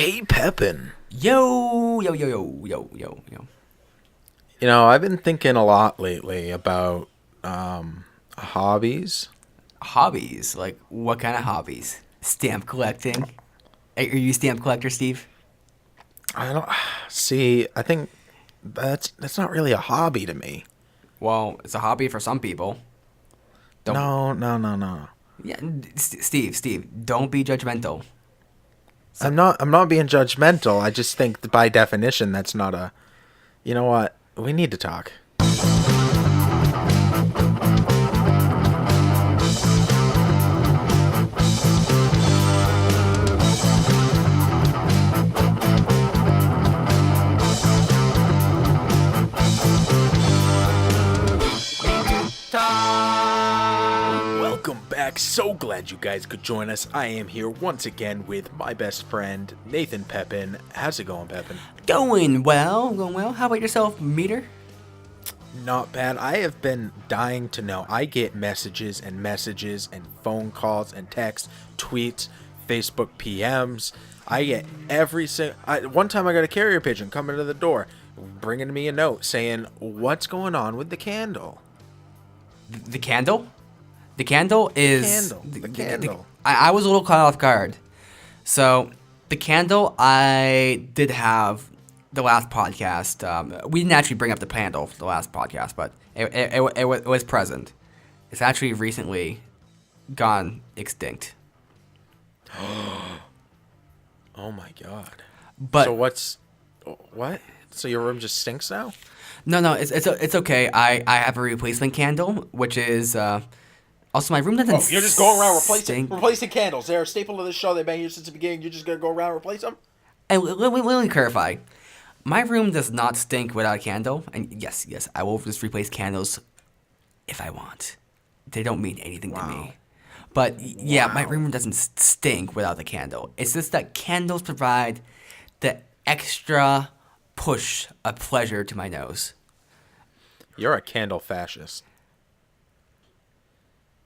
Hey, Pepin. Yo, yo, yo, yo, yo, yo, yo. I've been thinking a lot lately about hobbies. Hobbies? Like, what kind of hobbies? Stamp collecting? Are you a stamp collector, Steve? I don't see. I think that's not really a hobby to me. Well, it's a hobby for some people. Don't. No, no, no, no. Yeah, Steve, don't be judgmental. So, I'm not being judgmental. I just think that by definition that's not a. You know what? We need to talk. Welcome back. So glad you guys could join us. I am here once again with my best friend, Nathan Pepin. How's it going, Pepin? going well, going well. How about yourself, Meader? Not bad. I have been dying to know. I get messages and phone calls and texts, tweets, Facebook PMs. I get every single. One time I got a carrier pigeon coming to the door, bringing me a note saying, "What's going on with the candle?" The candle? The candle is. The candle. I was a little caught off guard. So, the candle, I did have the last podcast. We didn't actually bring up the candle for the last podcast, but it was present. It's actually recently gone extinct. Oh my god. But So what? So your room just stinks now? no, it's okay. I have a replacement candle, which is also my room doesn't. Oh, you're just going around stink. replacing candles. They're a staple of the show. They've been here since the beginning. You're just gonna go around and replace them? And let me clarify. My room does not stink without a candle. And yes, I will just replace candles if I want. They don't mean anything to me. But yeah, my room doesn't stink without the candle. It's just that candles provide the extra push of pleasure to my nose. You're a candle fascist.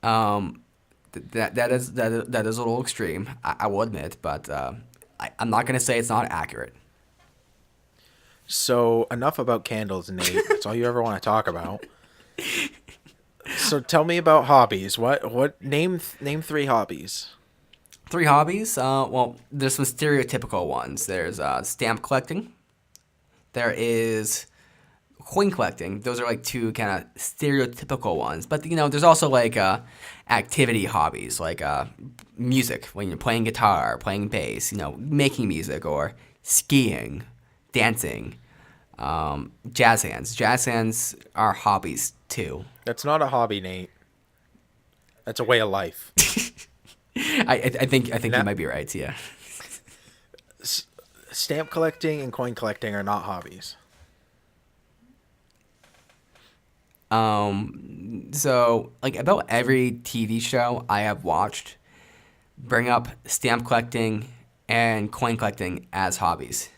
That is a little extreme. I will admit, but I'm not gonna say it's not accurate. So enough about candles, Nate. That's all you ever want to talk about. So tell me about hobbies. What name three hobbies? 3 hobbies. Well, there's some stereotypical ones. There's stamp collecting. There is coin collecting. Those are like 2 kind of stereotypical ones. But there's also like activity hobbies, like music, when you're playing guitar, playing bass, making music, or skiing, dancing, jazz hands. Jazz hands are hobbies too. That's not a hobby, Nate. That's a way of life. I think you might be right. Yeah. Stamp collecting and coin collecting are not hobbies. So like about every TV show I have watched bring up stamp collecting and coin collecting as hobbies.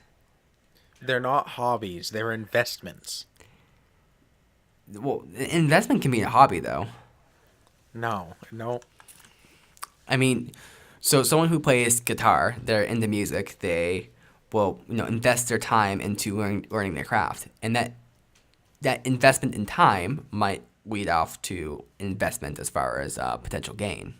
They're not hobbies. They're investments. Well, investment can be a hobby though. No. I mean, so someone who plays guitar, they're into music, they will, invest their time into learning their craft. And that investment in time might lead off to investment as far as potential gain.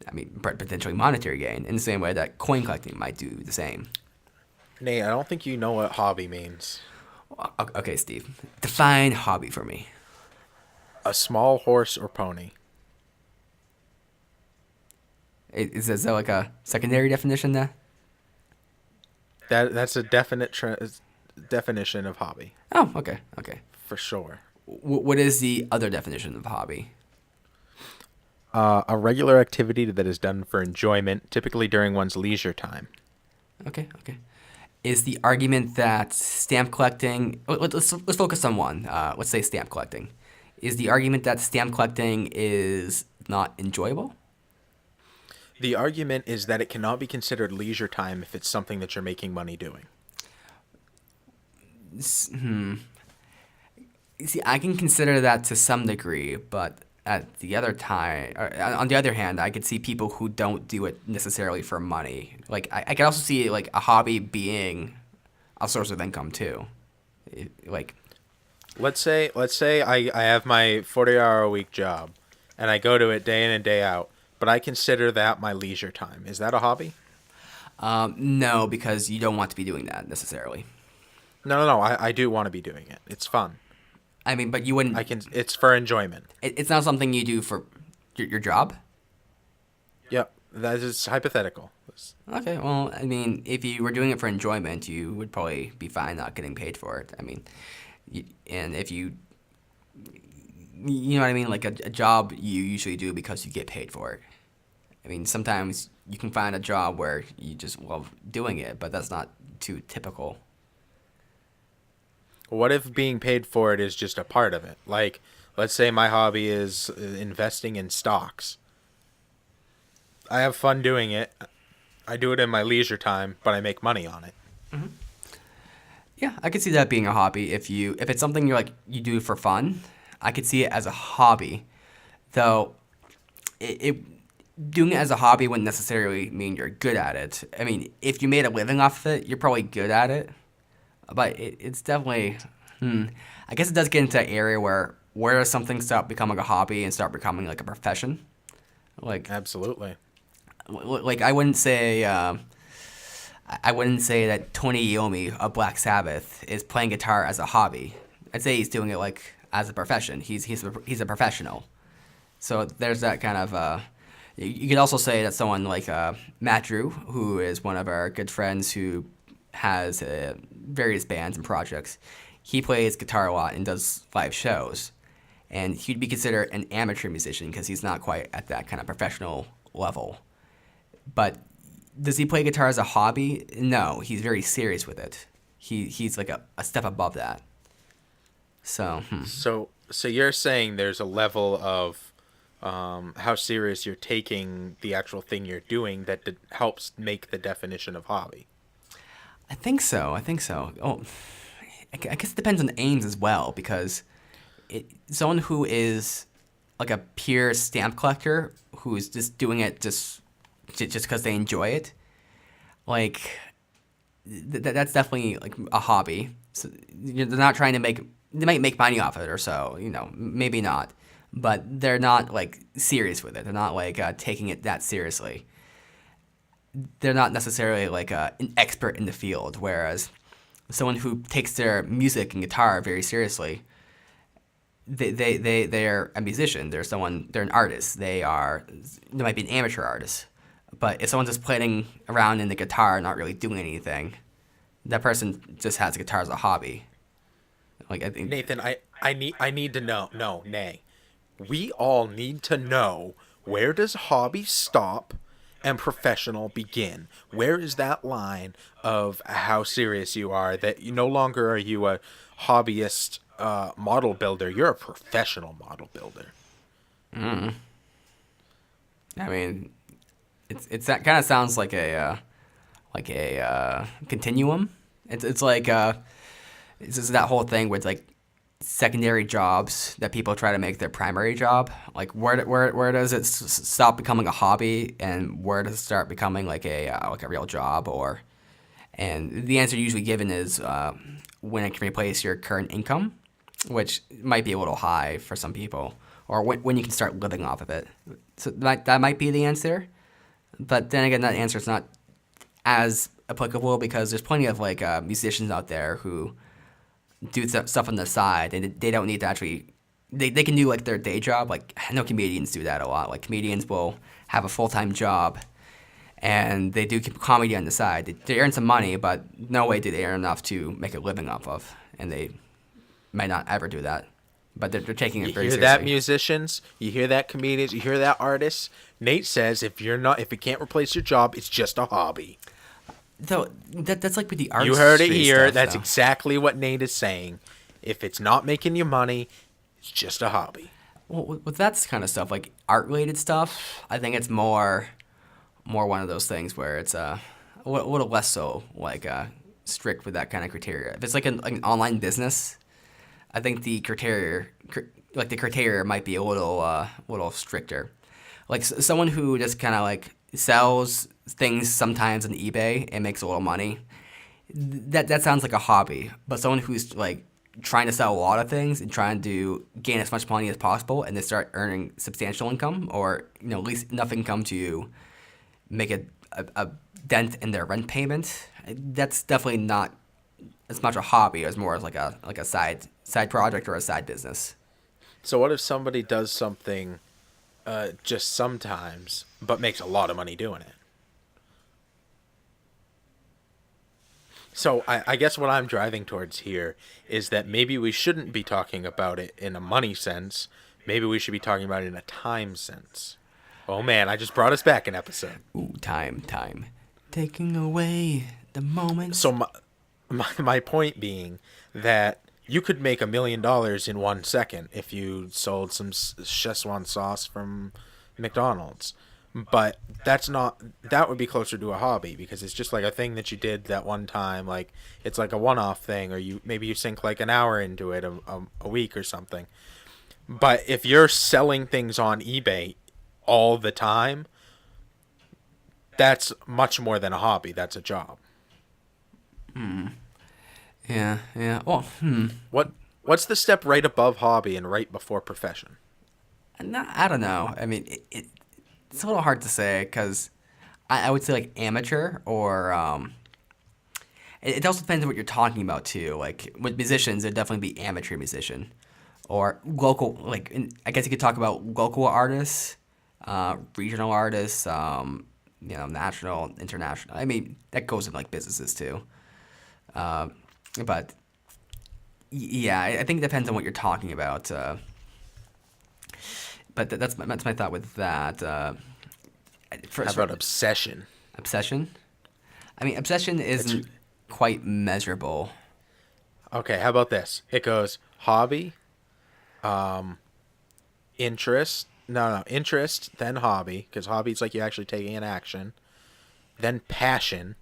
I mean, potentially monetary gain, in the same way that coin collecting might do the same. Nate, I don't think you know what hobby means. Okay, Steve, define hobby for me. A small horse or pony. Is there like a secondary definition there? That's a definite definition of hobby. Oh, okay. For sure. What is the other definition of hobby? A regular activity that is done for enjoyment, typically during one's leisure time. Okay. Is the argument that stamp collecting... Let's focus on one. Let's say stamp collecting. Is the argument that stamp collecting is not enjoyable? The argument is that it cannot be considered leisure time if it's something that you're making money doing. See, I can consider that to some degree, but at the other time, or on the other hand, I could see people who don't do it necessarily for money. Like I could also see like a hobby being a source of income too. Like Let's say I have my 40-hour a week job, and I go to it day in and day out, but I consider that my leisure time. Is that a hobby? no, because you don't want to be doing that necessarily. No. I do want to be doing it. It's fun. I mean, but you wouldn't. It's for enjoyment. It's not something you do for your job. Yep. That is hypothetical. Okay, well, I mean, if you were doing it for enjoyment, you would probably be fine not getting paid for it. I mean, and if you know what I mean, like a job you usually do because you get paid for it. I mean, sometimes you can find a job where you just love doing it, but that's not too typical. What if being paid for it is just a part of it? Like, let's say my hobby is investing in stocks. I have fun doing it. I do it in my leisure time, but I make money on it. Mm-hmm. Yeah, I could see that being a hobby. If it's something you do for fun, I could see it as a hobby. Though, doing it as a hobby wouldn't necessarily mean you're good at it. I mean, if you made a living off of it, you're probably good at it. But it's definitely, I guess it does get into an area where does something stop becoming a hobby and start becoming like a profession? Like Absolutely. Like I wouldn't say that Tony Iommi of Black Sabbath is playing guitar as a hobby. I'd say he's doing it like as a profession. He's a professional. So there's that kind of. You could also say that someone like Matt Drew, who is one of our good friends who has various bands and projects, he plays guitar a lot and does live shows, and he'd be considered an amateur musician because he's not quite at that kind of professional level. But does he play guitar as a hobby? No, he's very serious with it. He's like a step above that. So you're saying there's a level of how serious you're taking the actual thing you're doing that helps make the definition of hobby. I think so. Oh, I guess it depends on aims as well, because someone who is like a pure stamp collector who's just doing it just because they enjoy it, like that's definitely like a hobby. So they're not trying to they might make money off it or so, maybe not, but they're not like serious with it. They're not like taking it that seriously. They're not necessarily like an expert in the field, whereas someone who takes their music and guitar very seriously, they're a musician. They're an artist. They might be an amateur artist. But if someone's just playing around in the guitar and not really doing anything, that person just has guitar as a hobby. Like I think Nathan, I need to know. No, nay. We all need to know, where does hobby stop and professional begin? Where is that line of how serious you are, that you no longer are you a hobbyist model builder, you're a professional model builder? I mean, it's that kind of sounds like a continuum. It's like it's just that whole thing with like secondary jobs that people try to make their primary job. Like where does it stop becoming a hobby, and where does it start becoming like a real job? And the answer usually given is when it can replace your current income, which might be a little high for some people, or when you can start living off of it. So that might be the answer. But then again, that answer is not as applicable, because there's plenty of like musicians out there who do stuff on the side, and they don't need to actually. They can do like their day job. Like I know comedians do that a lot. Like comedians will have a full-time job, and they do comedy on the side. They earn some money, but no way do they earn enough to make a living off of, and they might not ever do that. But they're taking it very seriously. You hear that, musicians? You hear that, comedians? You hear that, artists? Nate says if it can't replace your job, it's just a hobby. Though that's like with the arts. You heard it here. Stuff, that's though. exactly what Nate is saying. If it's not making you money, it's just a hobby. Well, with that kind of stuff, like art-related stuff, I think it's more one of those things where it's a little less so like strict with that kind of criteria. If it's like an online business, I think the like the criteria might be a little stricter. Like someone who just kind of like sells things sometimes on eBay and makes a little money. That sounds like a hobby. But someone who's like trying to sell a lot of things and trying to gain as much money as possible and then start earning substantial income, or at least enough income to make a dent in their rent payment. That's definitely not as much a hobby as more as like a side project or a side business. So what if somebody does something just sometimes, but makes a lot of money doing it? So I guess what I'm driving towards here is that maybe we shouldn't be talking about it in a money sense. Maybe we should be talking about it in a time sense. Oh man, I just brought us back an episode. Ooh, time, taking away the moments. So my point being that you could make $1 million in 1 second if you sold some Szechuan sauce from McDonald's. But that would be closer to a hobby, because it's just like a thing that you did that one time. Like, it's like a one-off thing, or maybe you sink like an hour into it a week or something. But if you're selling things on eBay all the time, that's much more than a hobby. That's a job. Yeah. Well, What's the step right above hobby and right before profession? I don't know. I mean, it's a little hard to say because I would say like amateur or it also depends on what you're talking about too. Like with musicians, it'd definitely be amateur musician or local. Like I guess you could talk about local artists, regional artists, national, international. I mean, that goes in like businesses too. But yeah, I think it depends on what you're talking about. But that's my thought with that. How about obsession? Obsession? I mean, obsession isn't quite measurable. Okay, how about this? It goes hobby, interest. No, interest, then hobby, because hobby's like you're actually taking an action. Then passion.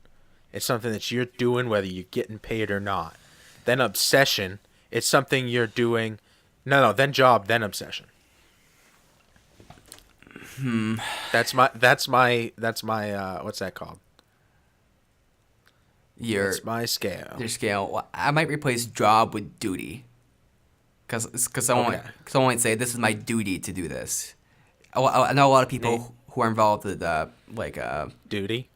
It's something that you're doing whether you're getting paid or not. Then obsession. It's something you're doing. No, then job, then obsession. That's my what's that called? That's my scale. Your scale. Well, I might replace job with duty. Because someone might say, this is my duty to do this. I know a lot of people who are involved with duty.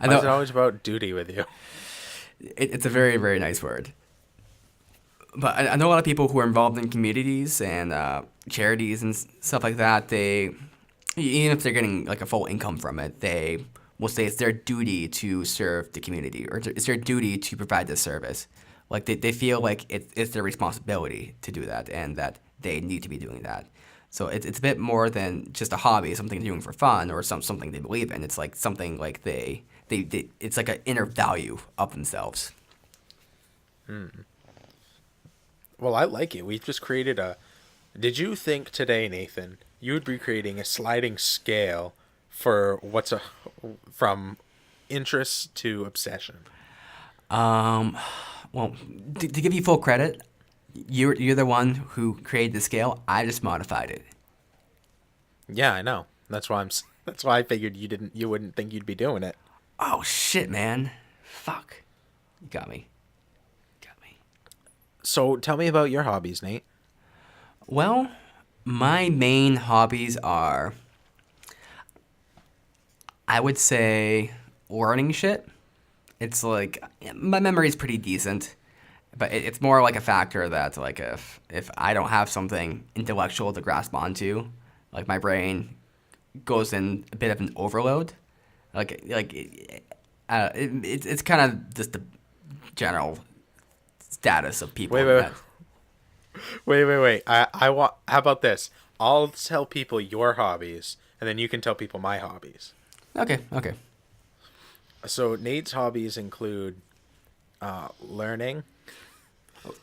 I know, why is it always about duty with you? It's a very, very nice word. But I know a lot of people who are involved in communities and charities and stuff like that. Even if they're getting like a full income from it, they will say it's their duty to serve the community, or it's their duty to provide this service. Like they feel like it's their responsibility to do that, and that they need to be doing that. So it's a bit more than just a hobby, something they're doing for fun, or something they believe in. It's like something like they it's like an inner value of themselves. Well, I like it. We've just created Did you think today, Nathan, you would be creating a sliding scale for from interest to obsession? Well, to give you full credit, you're the one who created the scale. I just modified it. Yeah, I know. That's why I figured you wouldn't think you'd be doing it. Oh shit, man! Fuck, you got me. So tell me about your hobbies, Nate. Well, my main hobbies are, I would say, learning shit. It's like my memory is pretty decent, but it's more like a factor that like if I don't have something intellectual to grasp onto, like my brain goes in a bit of an overload. It's kind of just the general status of people. Wait. I want. How about this? I'll tell people your hobbies, and then you can tell people my hobbies. Okay. So Nate's hobbies include learning.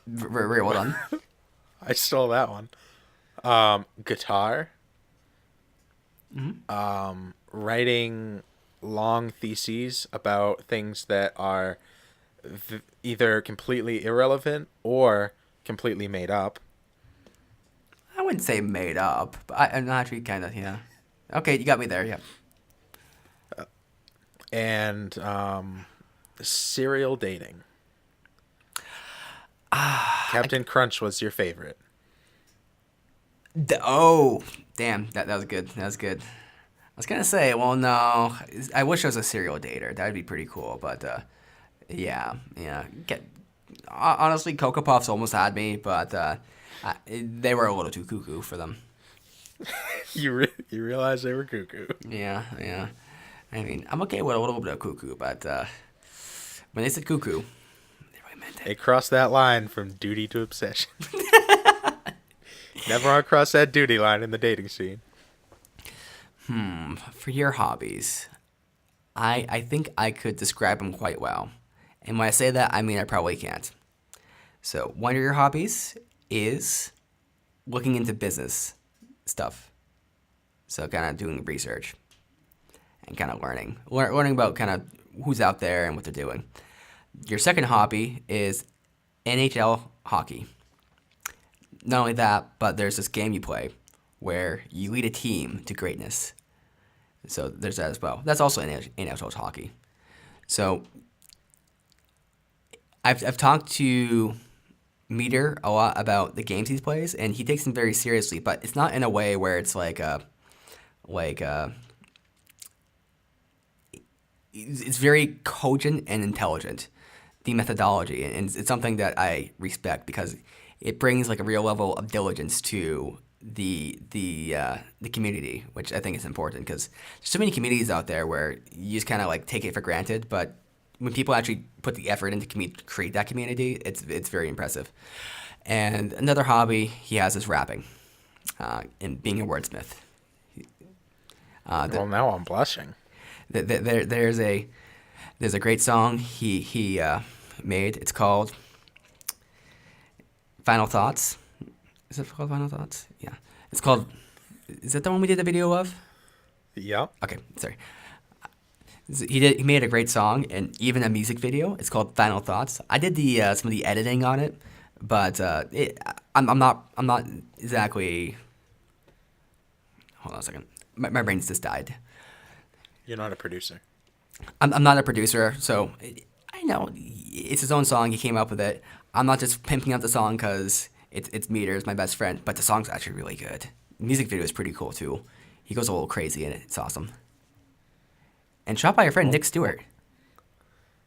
Very well done. I stole that one. Guitar. Writing long theses about things that are either completely irrelevant or completely made up. I wouldn't say made up, but I'm actually kind of, yeah. Okay, you got me there, yeah. And serial dating. Captain Crunch was your favorite. Oh, damn, that was good. That was good. I was gonna say, well, no, I wish I was a serial dater. That would be pretty cool, but yeah. Honestly, Cocoa Puffs almost had me, but they were a little too cuckoo for them. You realize they were cuckoo. Yeah. I mean, I'm okay with a little bit of cuckoo, but when they said cuckoo, they really meant it. They crossed that line from duty to obsession. Never want to cross that duty line in the dating scene. For your hobbies, I think I could describe them quite well. And when I say that, I mean I probably can't. So one of your hobbies is looking into business stuff. So kind of doing research and kind of learning about kind of who's out there and what they're doing. Your second hobby is NHL hockey. Not only that, but there's this game you play where you lead a team to greatness. So there's that as well. That's also NHL hockey. So I've talked to Meader a lot about the games he plays, and he takes them very seriously. But it's not in a way where it's it's very cogent and intelligent. The methodology, and it's something that I respect because it brings like a real level of diligence to the community, which I think is important because there's so many communities out there where you just kind of like take it for granted, but when people actually put the effort into create that community, it's very impressive. And another hobby he has is rapping, and being a wordsmith. Well, now I'm blushing. There's a great song he made. It's called Final Thoughts. Is it called Final Thoughts? Yeah. It's called. Is that the one we did the video of? Yeah. Okay, sorry. He made a great song and even a music video. It's called Final Thoughts. I did some of the editing on it, but I'm not exactly. Hold on a second. My brain's just died. You're not a producer. I'm not a producer, so I know it's his own song. He came up with it. I'm not just pimping out the song because it's Meader, it's my best friend, but the song's actually really good. The music video is pretty cool too. He goes a little crazy in it. It's awesome. And shot by your friend Nick Stewart.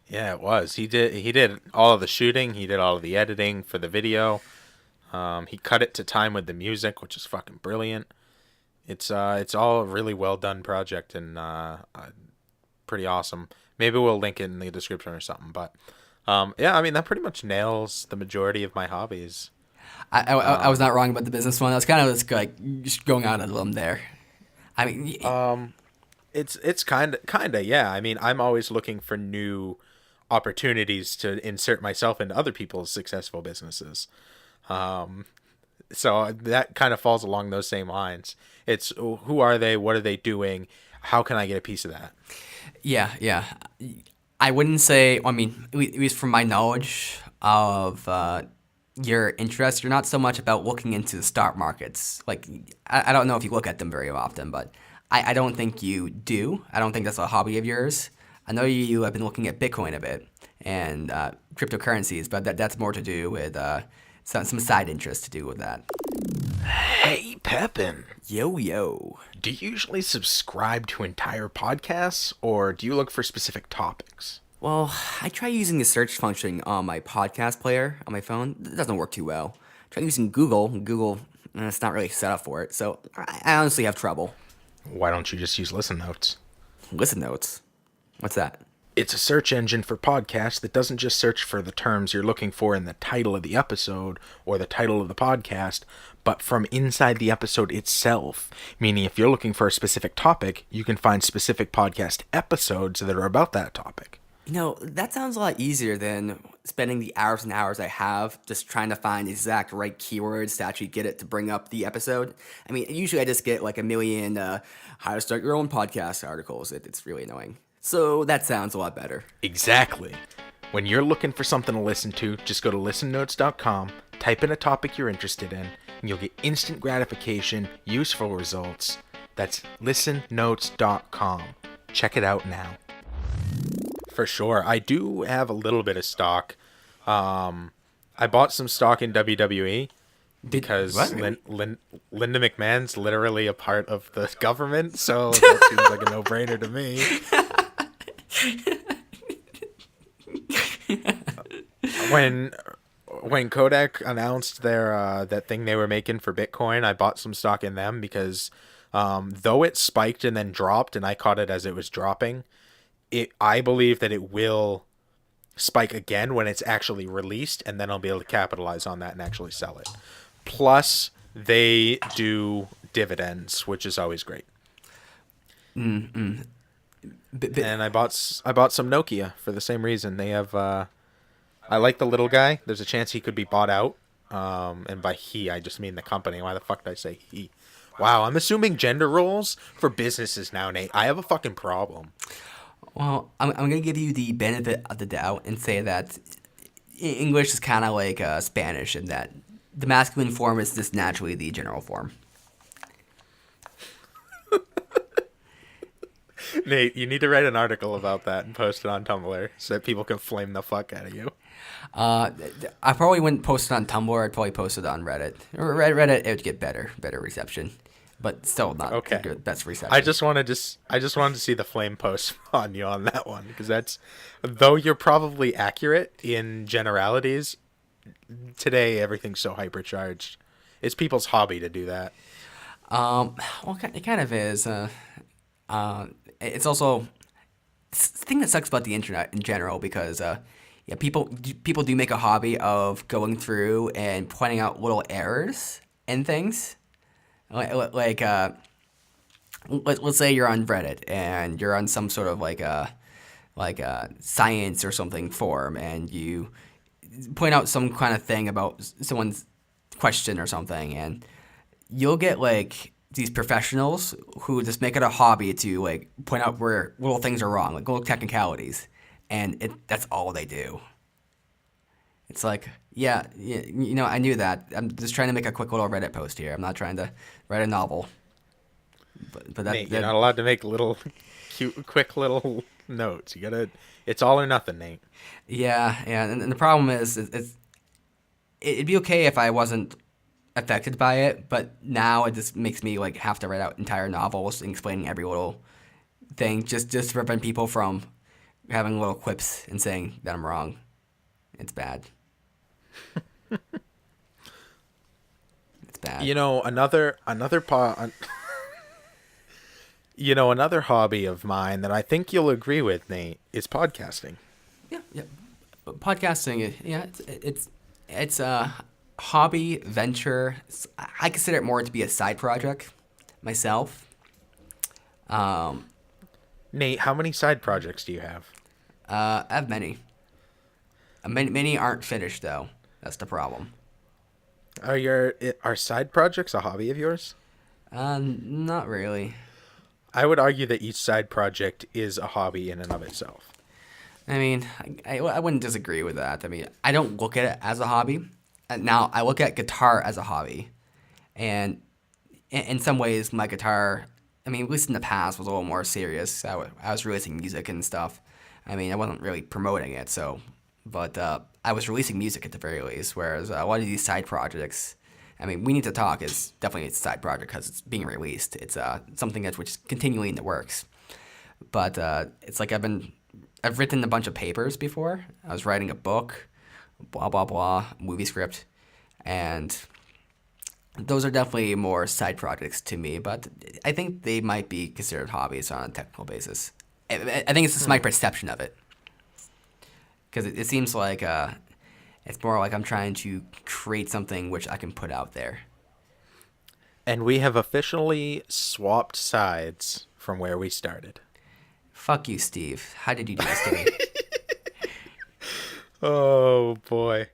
Yeah, it was. He did all of the shooting. He did all of the editing for the video. He cut it to time with the music, which is fucking brilliant. It's all a really well done project and pretty awesome. Maybe we'll link it in the description or something. But yeah, I mean that pretty much nails the majority of my hobbies. I was not wrong about the business one. I was kind of just like just going out on a limb there. I mean, it's kind of yeah. I mean, I'm always looking for new opportunities to insert myself into other people's successful businesses. So that kind of falls along those same lines. It's who are they? What are they doing? How can I get a piece of that? Yeah. I wouldn't say. I mean, at least from my knowledge of your interest, you're not so much about looking into the stock markets. Like, I don't know if you look at them very often, but I don't think you do. I don't think that's a hobby of yours. I know you have been looking at Bitcoin a bit and cryptocurrencies, but that's more to do with some side interest to do with that. Hey, Pepin. Yo. Do you usually subscribe to entire podcasts, or do you look for specific topics? Well, I try using the search function on my podcast player on my phone. It doesn't work too well. Try using Google. Google, it's not really set up for it, so I honestly have trouble. Why don't you just use Listen Notes? Listen Notes? What's that? It's a search engine for podcasts that doesn't just search for the terms you're looking for in the title of the episode or the title of the podcast, but from inside the episode itself. Meaning if you're looking for a specific topic, you can find specific podcast episodes that are about that topic. You know, that sounds a lot easier than spending the hours and hours I have just trying to find exact right keywords to actually get it to bring up the episode. I mean, usually I just get like a million how to start your own podcast articles. It's really annoying. So that sounds a lot better. Exactly. When you're looking for something to listen to, just go to listennotes.com, type in a topic you're interested in, and you'll get instant gratification, useful results. That's listennotes.com. Check it out now. For sure. I do have a little bit of stock. I bought some stock in WWE because Linda McMahon's literally a part of the government, so that seems like a no-brainer to me. When Kodak announced their that thing they were making for Bitcoin, I bought some stock in them because though it spiked and then dropped, and I caught it as it was dropping, I believe that it will spike again when it's actually released, and then I'll be able to capitalize on that and actually sell it. Plus, they do dividends, which is always great. And I bought some Nokia for the same reason. They have I like the little guy. There's a chance he could be bought out. And by he, I just mean the company. Why the fuck did I say he? Wow, I'm assuming gender roles for businesses now, Nate. I have a fucking problem. Well, I'm going to give you the benefit of the doubt and say that English is kind of like Spanish in that the masculine form is just naturally the general form. Nate, you need to write an article about that and post it on Tumblr so that people can flame the fuck out of you. I probably wouldn't post it on Tumblr. I'd probably post it on Reddit. Reddit, it would get better reception, but still not the best reception. I just wanted to see the flame post on you on that one, because that's, though you're probably accurate in generalities, today everything's so hypercharged. It's people's hobby to do that. Well, it kind of is. It's also the thing that sucks about the internet in general, because people do make a hobby of going through and pointing out little errors and things. Like let's say you're on Reddit and you're on some sort of like a science or something forum, and you point out some kind of thing about someone's question or something, and you'll get like these professionals who just make it a hobby to like point out where little things are wrong, like little technicalities, and that's all they do. It's like, yeah, I knew that. I'm just trying to make a quick little Reddit post here. I'm not trying to write a novel. But Nate, you're not allowed to make little, cute, quick little notes. You gotta. It's all or nothing, Nate. Yeah, and the problem is, it'd be okay if I wasn't affected by it, but now it just makes me like have to write out entire novels explaining every little thing just to prevent people from having little quips and saying that I'm wrong. It's bad. It's bad. Another hobby of mine that I think you'll agree with, Nate, is podcasting. Yeah. Podcasting, it's a hobby venture. I consider it more to be a side project myself. Nate, how many side projects do you have? I have many. Many aren't finished though. That's the problem. Are side projects a hobby of yours? Not really. I would argue that each side project is a hobby in and of itself. I mean, I wouldn't disagree with that. I mean, I don't look at it as a hobby. Now, I look at guitar as a hobby. And in some ways, my guitar, I mean, at least in the past, was a little more serious. I was releasing music and stuff. I mean, I wasn't really promoting it, but I was releasing music at the very least, whereas a lot of these side projects, I mean, We Need to Talk is definitely a side project because it's being released. It's something which is continually in the works. But it's like I've written a bunch of papers before. I was writing a book, blah, blah, blah, movie script, and those are definitely more side projects to me, but I think they might be considered hobbies on a technical basis. I think it's just my perception of it. Because it seems like it's more like I'm trying to create something which I can put out there. And we have officially swapped sides from where we started. Fuck you, Steve. How did you do this to me? Oh, boy.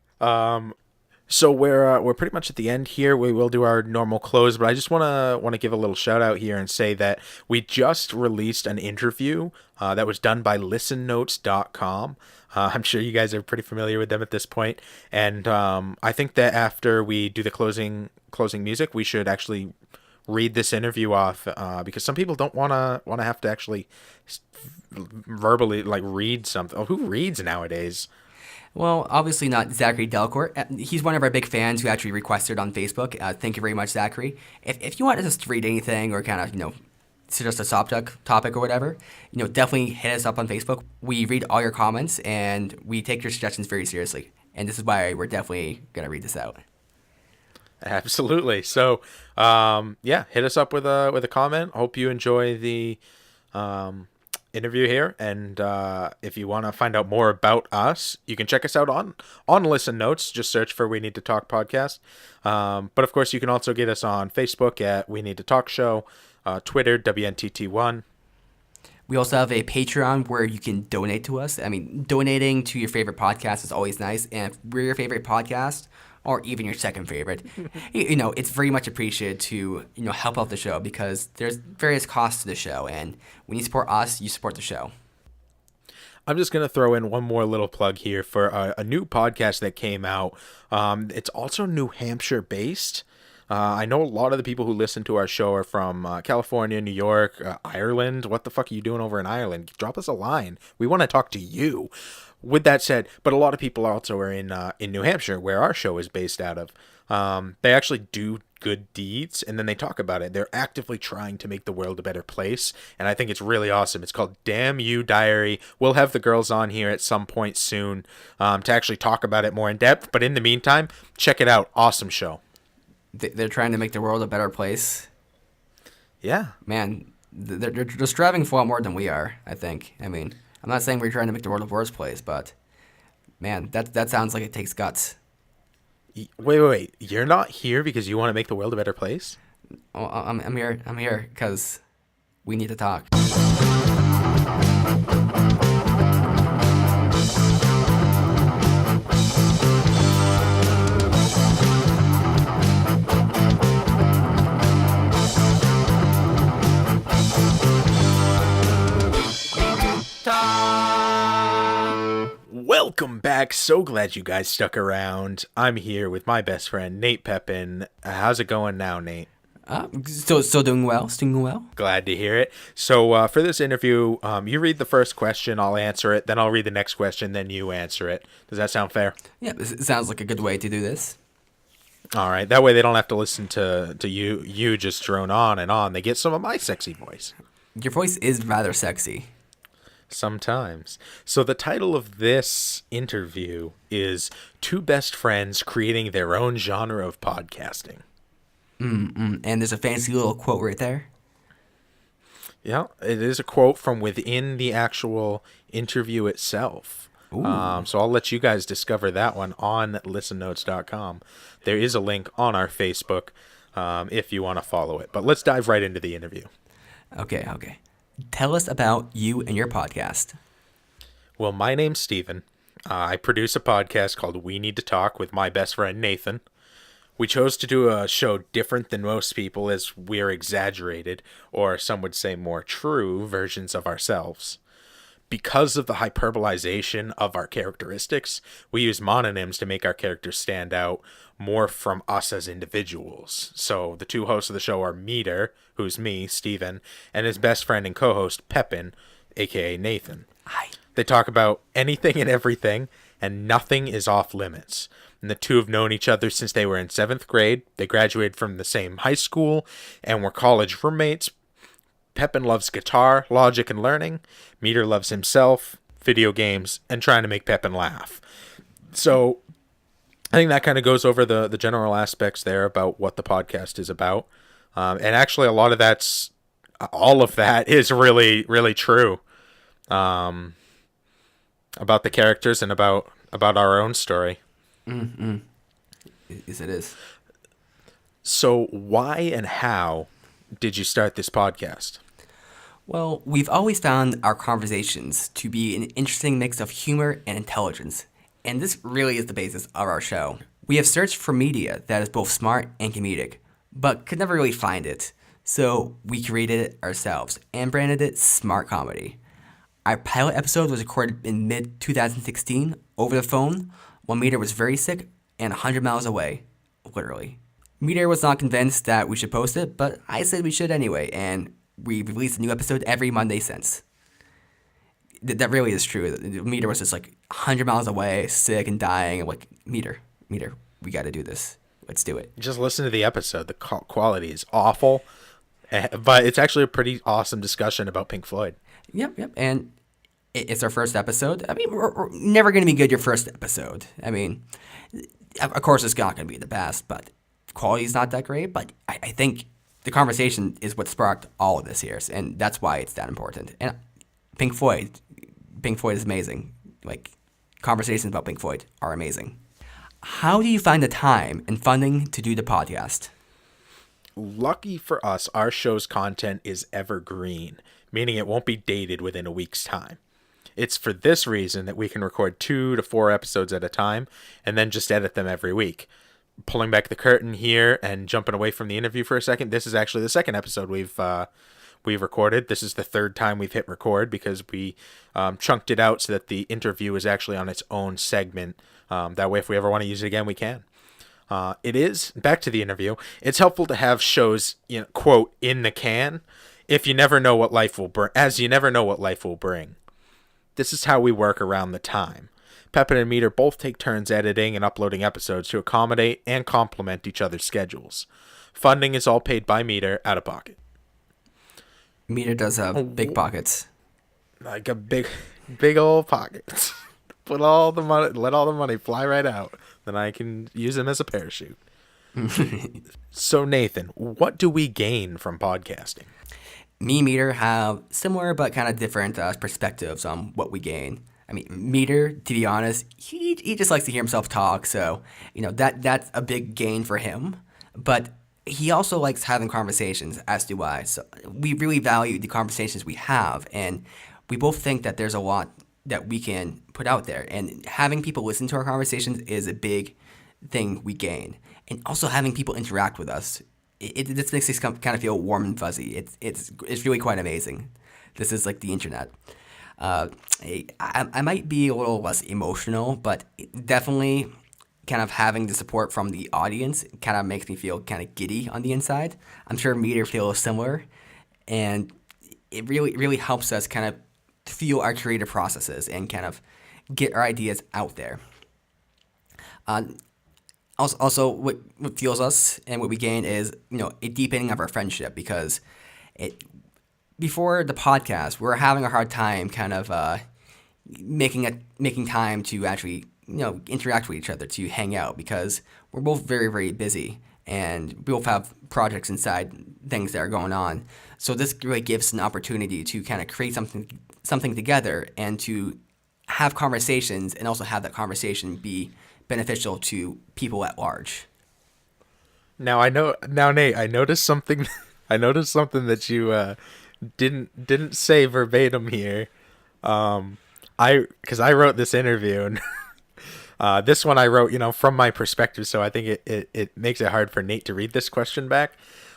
So we're pretty much at the end here. We will do our normal close, but I just want to give a little shout out here and say that we just released an interview that was done by listennotes.com. I'm sure you guys are pretty familiar with them at this point, and I think that after we do the closing music, we should actually read this interview off because some people don't want to have to actually verbally like read something. Oh, who reads nowadays? Well, obviously not Zachary Delcourt. He's one of our big fans who actually requested on Facebook. Thank you very much, Zachary. If you want to just read anything or kind of, suggest a topic or whatever, definitely hit us up on Facebook. We read all your comments and we take your suggestions very seriously. And this is why we're definitely going to read this out. Absolutely. So, hit us up with a comment. Hope you enjoy the interview here, and if you want to find out more about us, you can check us out on Listen Notes. Just search for We Need to Talk podcast. But of course, you can also get us on Facebook at We Need to Talk Show, Twitter WNTT1. We also have a Patreon where you can donate to us. I mean, donating to your favorite podcast is always nice, and if we're your favorite podcast, or even your second favorite, it's very much appreciated to, help out the show, because there's various costs to the show, and when you support us, you support the show. I'm just going to throw in one more little plug here for a new podcast that came out. It's also New Hampshire based. I know a lot of the people who listen to our show are from California, New York, Ireland. What the fuck are you doing over in Ireland? Drop us a line. We want to talk to you. With that said, but a lot of people also are in New Hampshire, where our show is based out of. They actually do good deeds, and then they talk about it. They're actively trying to make the world a better place, and I think it's really awesome. It's called Damn You Diary. We'll have the girls on here at some point soon to actually talk about it more in depth, but in the meantime, check it out. Awesome show. They're trying to make the world a better place. Yeah. Man, they're striving for a lot more than we are, I think. I mean, I'm not saying we're trying to make the world a worse place, but man, that sounds like it takes guts. Wait. You're not here because you want to make the world a better place? Well, I'm here because we need to talk. Welcome back. So glad you guys stuck around. I'm here with my best friend, Nate Pepin. How's it going now, Nate? Still doing well. Glad to hear it. So for this interview, you read the first question, I'll answer it, then I'll read the next question, then you answer it. Does that sound fair? Yeah, it sounds like a good way to do this. All right. That way they don't have to listen to you just drone on and on. They get some of my sexy voice. Your voice is rather sexy. Sometimes. So the title of this interview is Two Best Friends Creating Their Own Genre of Podcasting. And there's a fancy little quote right there. Yeah, it is a quote from within the actual interview itself. So I'll let you guys discover that one on listennotes.com. There is a link on our Facebook if you want to follow it. But let's dive right into the interview. Okay. Tell us about you and your podcast. Well, my name's Steven. I produce a podcast called We Need to Talk with my best friend Nathan. We chose to do a show different than most people as we're exaggerated, or some would say more true, versions of ourselves. Because of the hyperbolization of our characteristics, we use mononyms to make our characters stand out more from us as individuals. So the two hosts of the show are Meader, who's me, Steven, and his best friend and co-host, Pepin, aka Nathan. Hi. They talk about anything and everything, and nothing is off limits. And the two have known each other since they were in 7th grade. They graduated from the same high school and were college roommates. Pepin loves guitar, logic, and learning. Meader loves himself, video games, and trying to make Pepin laugh. So I think that kind of goes over the general aspects there about what the podcast is about. And actually all of that is really, really true. About the characters and about our own story. Mm-hmm. Yes, it is. So why and how did you start this podcast? Well, we've always found our conversations to be an interesting mix of humor and intelligence. And this really is the basis of our show. We have searched for media that is both smart and comedic, but could never really find it. So we created it ourselves and branded it Smart Comedy. Our pilot episode was recorded in mid-2016 over the phone while Meader was very sick and 100 miles away, literally. Meader was not convinced that we should post it, but I said we should anyway, and we've released a new episode every Monday since. That really is true. Meader was just like 100 miles away, sick and dying. I'm like, Meader, we got to do this. Let's do it. Just listen to the episode. The quality is awful, but it's actually a pretty awesome discussion about Pink Floyd. Yep. And it's our first episode. I mean, we're never going to be good your first episode. I mean, of course, it's not going to be the best, but quality is not that great. But I think the conversation is what sparked all of this here, and that's why it's that important. And Pink Floyd is amazing. Like, conversations about Pink Floyd are amazing. How do you find the time and funding to do the podcast? Lucky for us, our show's content is evergreen, meaning it won't be dated within a week's time. It's for this reason that we can record 2 to 4 episodes at a time and then just edit them every week. Pulling back the curtain here and jumping away from the interview for a second, this is actually the second episode we've recorded. This is the third time we've hit record because we chunked it out so that the interview is actually on its own segment. That way, if we ever want to use it again, we can. It is, back to the interview, it's helpful to have shows, quote, in the can, if you never know what life will bring, as you never know what life will bring. This is how we work around the time. Pepin and Meader both take turns editing and uploading episodes to accommodate and complement each other's schedules. Funding is all paid by Meader out of pocket. Meader does have big pockets. Like a big old pockets. Let all the money fly right out. Then I can use them as a parachute. So Nathan, what do we gain from podcasting? Me and Meader have similar but kind of different perspectives on what we gain. I mean, Meader, to be honest, he just likes to hear himself talk, so that's a big gain for him. But he also likes having conversations, as do I. So we really value the conversations we have, and we both think that there's a lot that we can put out there. And having people listen to our conversations is a big thing we gain. And also having people interact with us, this makes us kind of feel warm and fuzzy. It's really quite amazing. This is like the internet. I might be a little less emotional, but definitely kind of having the support from the audience kind of makes me feel kind of giddy on the inside. I'm sure Meader feels similar, and it really helps us kind of feel our creative processes and kind of get our ideas out there. Also, what fuels us and what we gain is a deepening of our friendship, because before the podcast we were having a hard time kind of making time to actually interact with each other, to hang out, because we're both very, very busy and we both have projects inside things that are going on. So this really gives an opportunity to kind of create something together and to have conversations, and also have that conversation be beneficial to people at large. Now Nate, I noticed something. I noticed something that you didn't say verbatim here. Because I wrote this interview, and this one I wrote, from my perspective. So I think it makes it hard for Nate to read this question back.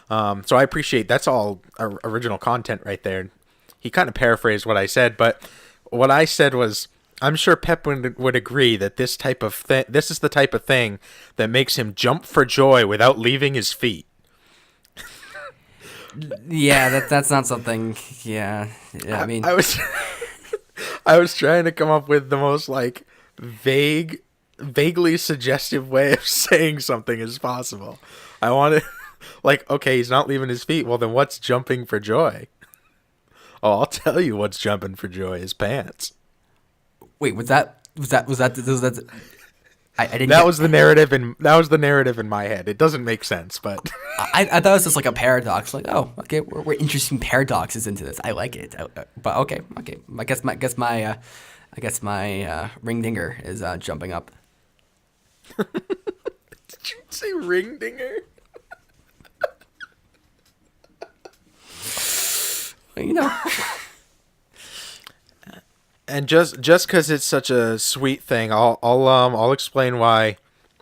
So I appreciate that's all original content right there. He kind of paraphrased what I said, but what I said was, I'm sure Pep would agree that this is the type of thing that makes him jump for joy without leaving his feet. Yeah, that's not something. Yeah, I mean, I was trying to come up with the most vaguely suggestive way of saying something as possible. I wanted, okay, he's not leaving his feet. Well, then what's jumping for joy? Oh, I'll tell you what's jumping for joy. His pants. Wait, was that I didn't. That was the narrative in my head. It doesn't make sense, but I thought it was just like a paradox. Like, oh, okay, we're interesting paradoxes into this. I like it. But okay. I guess my ring dinger is jumping up. Did you say ring dinger? And just because it's such a sweet thing, I'll explain why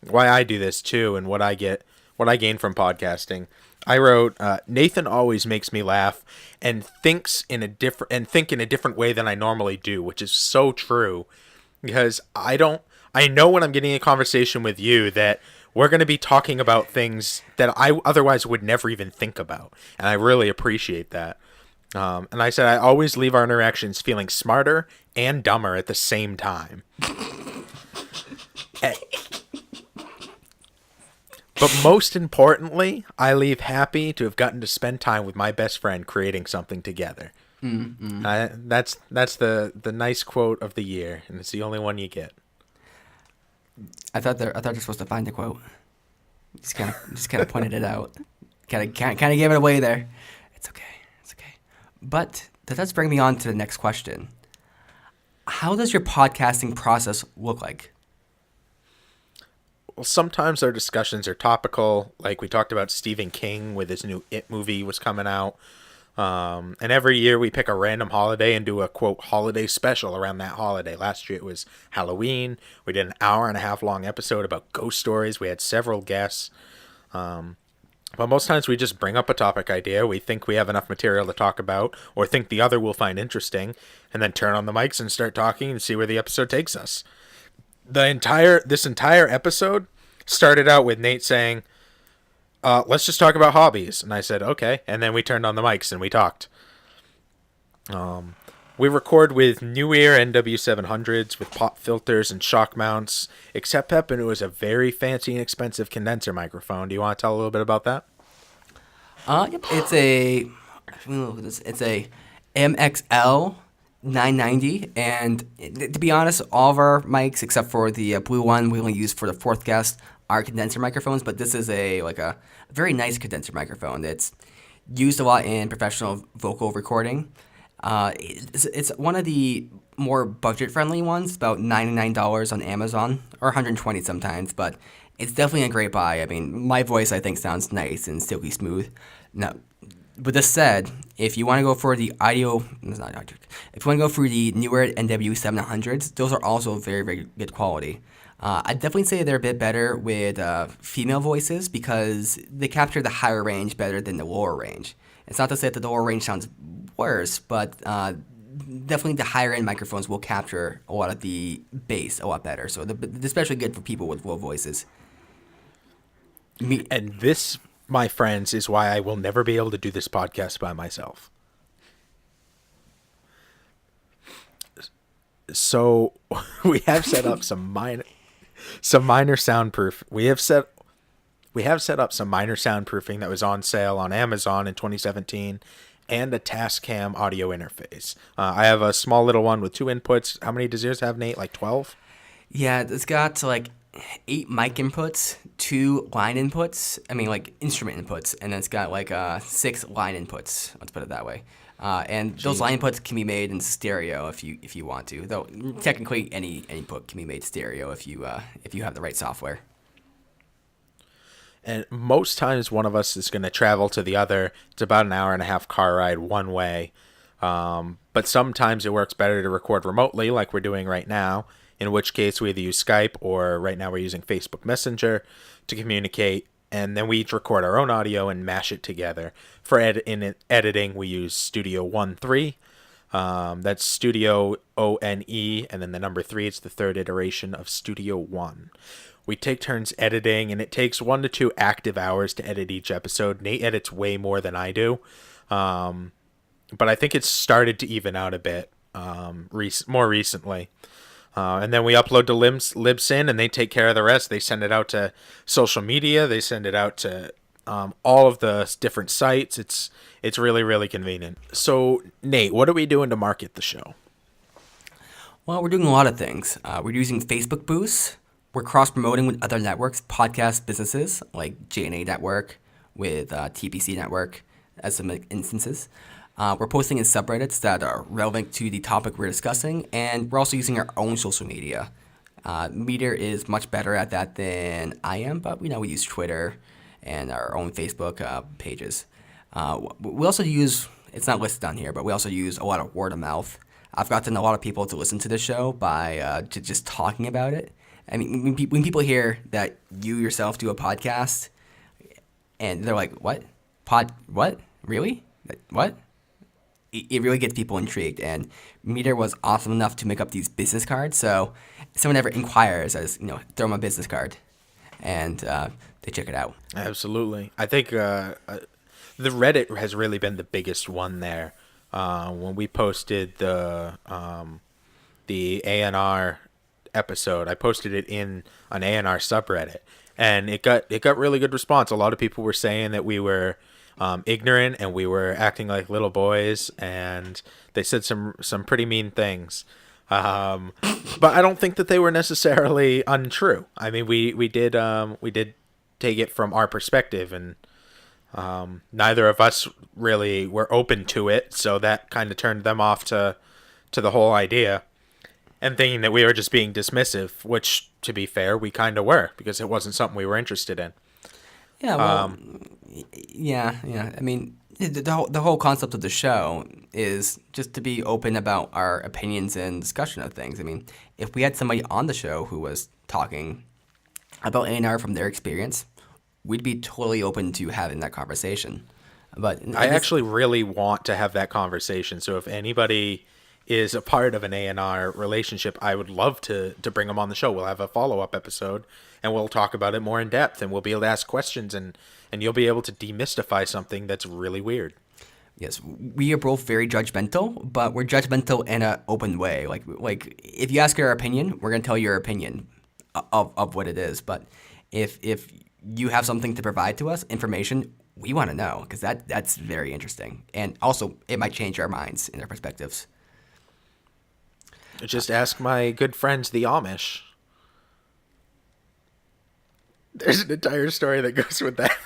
why I do this too, and what I gain from podcasting. I wrote, Nathan always makes me laugh and think in a different way than I normally do, which is so true, because I know when I'm getting a conversation with you that we're going to be talking about things that I otherwise would never even think about, and I really appreciate that. And I said I always leave our interactions feeling smarter and dumber at the same time. But most importantly, I leave happy to have gotten to spend time with my best friend creating something together. That's the nice quote of the year, and it's the only one you get. I thought you're supposed to find the quote. Just kind of pointed it out. Kind of gave it away there. It's okay. But that does bring me on to the next question. How does your podcasting process look like? Well, sometimes our discussions are topical, like we talked about Stephen King with his new It movie was coming out. And every year we pick a random holiday and do a, quote, holiday special around that holiday. Last year it was Halloween. We did an 1.5 hour long episode about ghost stories. We had several guests. But most times we just bring up a topic idea we think we have enough material to talk about or think the other will find interesting, and then turn on the mics and start talking and see where the episode takes us. This entire episode started out with Nate saying, let's just talk about hobbies. And I said, okay. And then we turned on the mics and we talked. We record with Meader NW700s with pop filters and shock mounts, except Pepin, it was a very fancy and expensive condenser microphone. Do you want to tell a little bit about that? Yep. It's a MXL 990, and to be honest, all of our mics except for the blue one we only use for the fourth guest are condenser microphones. But this is a very nice condenser microphone. It's used a lot in professional vocal recording. It's one of the more budget-friendly ones. It's about $99 on Amazon, or $120 sometimes, but it's definitely a great buy. I mean, my voice, I think, sounds nice and silky smooth. Now, with this said, if you want to go for the if you want to go for the newer NW700s, those are also very, very good quality. I'd definitely say they're a bit better with female voices because they capture the higher range better than the lower range. It's not to say that the lower range sounds worse, but definitely the higher end microphones will capture a lot of the bass a lot better. So they're especially good for people with low voices. And this, my friends, is why I will never be able to do this podcast by myself. So we have set up some minor soundproof. We have set up some minor soundproofing that was on sale on Amazon in 2017, and a Tascam audio interface. I have a small little one with 2 inputs. How many does yours have, Nate? Like 12? Yeah, it's got 8 mic inputs, 2 line inputs. I mean, instrument inputs, and then it's got 6 line inputs. Let's put it that way. And those line inputs can be made in stereo if you want to. Though technically any input can be made stereo if you have the right software. And most times one of us is going to travel to the other. It's about an 1.5 hour car ride one way. But sometimes it works better to record remotely like we're doing right now, in which case we either use Skype or right now we're using Facebook Messenger to communicate. And then we each record our own audio and mash it together. For editing, we use Studio 1.3. That's Studio ONE, and then the number 3. It's the third iteration of Studio One. We take turns editing, and it takes 1 to 2 active hours to edit each episode. Nate edits way more than I do, but I think it's started to even out a bit more recently. And then we upload to Libsyn, and they take care of the rest. They send it out to social media. They send it out to all of the different sites. It's really, really convenient. So, Nate, what are we doing to market the show? Well, we're doing a lot of things. We're using Facebook boosts. We're cross-promoting with other networks, podcast businesses like JNA Network with TPC Network as some instances. We're posting in subreddits that are relevant to the topic we're discussing, and we're also using our own social media. Meader is much better at that than I am, but we use Twitter and our own Facebook pages. We also use, it's not listed on here, but we also use a lot of word of mouth. I've gotten a lot of people to listen to the show by just talking about it. I mean, when people hear that you yourself do a podcast, and they're like, "What? What? Really? What?" It really gets people intrigued. And Meader was awesome enough to make up these business cards. So if someone ever inquires, as throw them a business card, and they check it out. Absolutely. I think the Reddit has really been the biggest one there. When we posted the A&R episode, I posted it in an A&R subreddit, and it got really good response. A lot of people were saying that we were ignorant and we were acting like little boys, and they said some pretty mean things. But I don't think that they were necessarily untrue. I mean, we did take it from our perspective, and neither of us really were open to it, so that kind of turned them off to the whole idea, and thinking that we were just being dismissive, which, to be fair, we kind of were, because it wasn't something we were interested in. Yeah, well, yeah. I mean, the whole concept of the show is just to be open about our opinions and discussion of things. I mean, if we had somebody on the show who was talking about A&R from their experience, we'd be totally open to having that conversation. But I actually really want to have that conversation. So if anybody is a part of an A&R relationship, I would love to bring them on the show. We'll have a follow-up episode, and we'll talk about it more in depth, and we'll be able to ask questions, and you'll be able to demystify something that's really weird. Yes, we are both very judgmental, but we're judgmental in an open way. Like if you ask our opinion, we're going to tell you your opinion of what it is. But if you have something to provide to us, information, we want to know, because that's very interesting. And also, it might change our minds and our perspectives. Just ask my good friends, the Amish. There's an entire story that goes with that.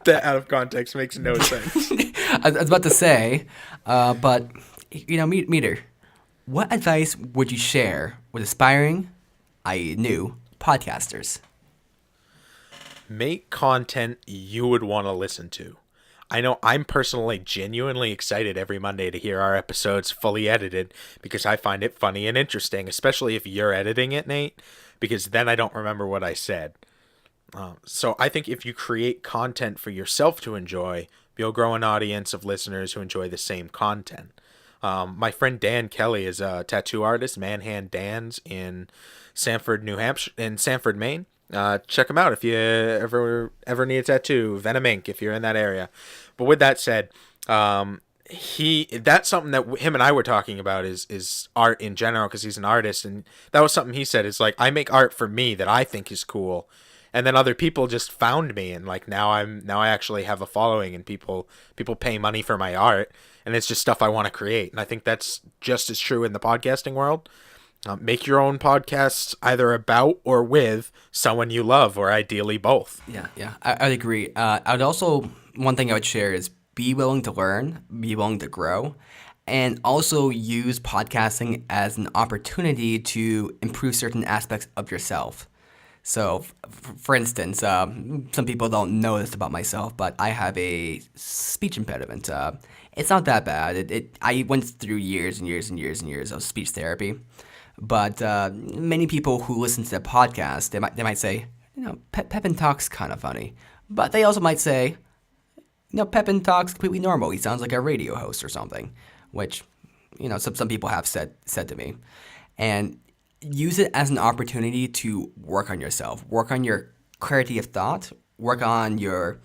That out of context makes no sense. I was about to say, but, Meader, what advice would you share with aspiring, i.e. new, podcasters? Make content you would want to listen to. I know I'm personally genuinely excited every Monday to hear our episodes fully edited, because I find it funny and interesting, especially if you're editing it, Nate, because then I don't remember what I said. So I think if you create content for yourself to enjoy, you'll grow an audience of listeners who enjoy the same content. My friend Dan Kelly is a tattoo artist, Manhand Dan's in Sanford, Maine. Check him out if you ever need a tattoo. Venom Ink if you're in that area. But with that said, that's something that him and I were talking about is art in general, because he's an artist, and that was something he said. It's like, I make art for me that I think is cool, and then other people just found me, and like now I actually have a following, and people pay money for my art, and it's just stuff I want to create. And I think that's just as true in the podcasting world. Make your own podcasts either about or with someone you love, or ideally both. Yeah, I'd agree. One thing I would share is be willing to learn, be willing to grow, and also use podcasting as an opportunity to improve certain aspects of yourself. So, for instance, some people don't know this about myself, but I have a speech impediment. It's not that bad. I went through years and years and years and years of speech therapy. But many people who listen to the podcast, they might say, Pepin talks kind of funny. But they also might say, Pepin talks completely normal. He sounds like a radio host or something, which, some people have said to me. And use it as an opportunity to work on yourself, work on your clarity of thought, work on your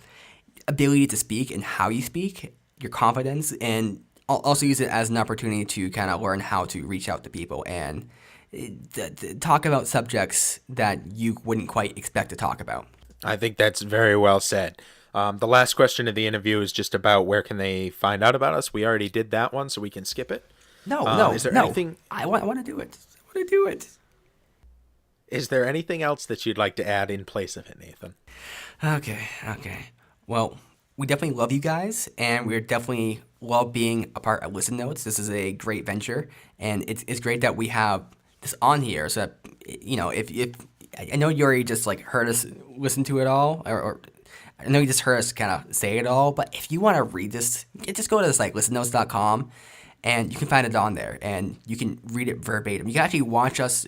ability to speak and how you speak, your confidence, and also use it as an opportunity to kind of learn how to reach out to people and talk about subjects that you wouldn't quite expect to talk about. I think that's very well said. The last question of the interview is just about where can they find out about us. We already did that one, so we can skip it. No. Is there anything? I want to do it. I want to do it. Is there anything else that you'd like to add in place of it, Nathan? Okay. Well, we definitely love you guys, and we're definitely love being a part of Listen Notes. This is a great venture, and it's great that we have this on here. So that, if I know you already just like heard us listen to it all, or I know you just heard us kind of say it all, but if you want to read this, just go to this listennotes.com, and you can find it on there, and you can read it verbatim. You can actually watch us,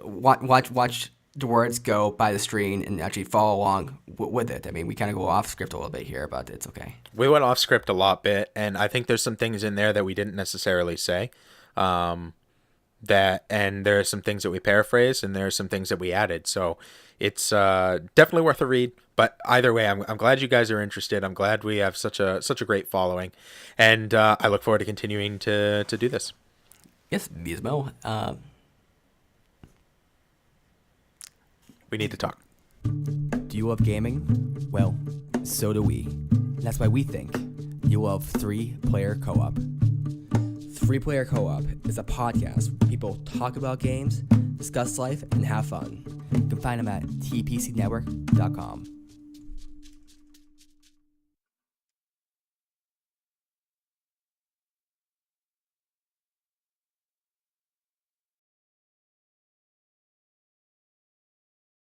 watch the words go by the screen and actually follow along with it. I mean, we kind of go off script a little bit here, but it's okay. We went off script a lot bit, and I think there's some things in there that we didn't necessarily say. And there are some things that we paraphrased, and there are some things that we added. So it's definitely worth a read. But either way, I'm glad you guys are interested. I'm glad we have such a great following, and I look forward to continuing to do this. Yes, Gizmo. We need to talk. Do you love gaming? Well, so do we. That's why we think you love 3-Player Co-op. 3-Player Co-op is a podcast where people talk about games, discuss life, and have fun. You can find them at tpcnetwork.com.